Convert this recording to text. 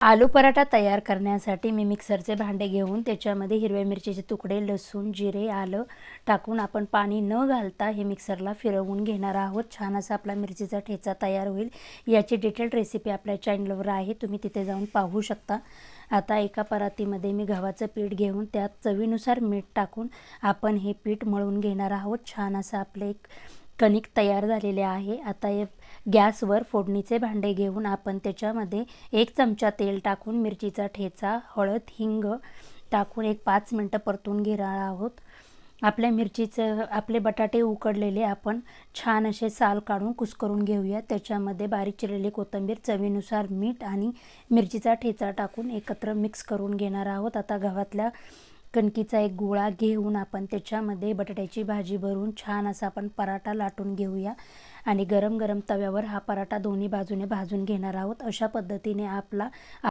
आलू पराठा तयार करण्यासाठी मी मिक्सरचे भांडे घेऊन त्याच्यामध्ये हिरव्या मिरचीचे तुकडे, लसूण, जिरे, आलं टाकून आपण पाणी न घालता हे मिक्सरला फिरवून घेणार आहोत. छान असा आपला मिरचीचा ठेचा तयार होईल. याची डिटेल्ड रेसिपी आपल्या चॅनलवर आहे, तुम्ही तिथे जाऊन पाहू शकता. आता एका परातीमध्ये मी गव्हाचं पीठ घेऊन त्यात चवीनुसार मीठ टाकून आपण हे पीठ मळून घेणार आहोत. छान असं आपले एक कणिक तयार झालेले आहे. आता हे गॅसवर फोडणीचे भांडे घेऊन आपण त्याच्यामध्ये 1 चमचा तेल टाकून मिरचीचा ठेचा, हळद, हिंग टाकून एक 5 मिनिटं परतून घेणार आहोत. आपले बटाटे उकडलेले आपण छान असे साल काढून कुस्करून घेऊया. त्याच्यामध्ये बारीक चिरलेली कोथिंबीर, चवीनुसार मीठ आणि मिरचीचा ठेचा टाकून एकत्र मिक्स करून घेणार आहोत. आता गव्हातल्या कणकीचा एक गोळा घेऊन आपण त्याच्यामध्ये बटाट्याची भाजी भरून छान असा आपण पराठा लाटून घेऊया आणि गरम गरम तव्यावर हा पराठा दोन्ही बाजूने भाजून घेणार आहोत. अशा पद्धतीने आपला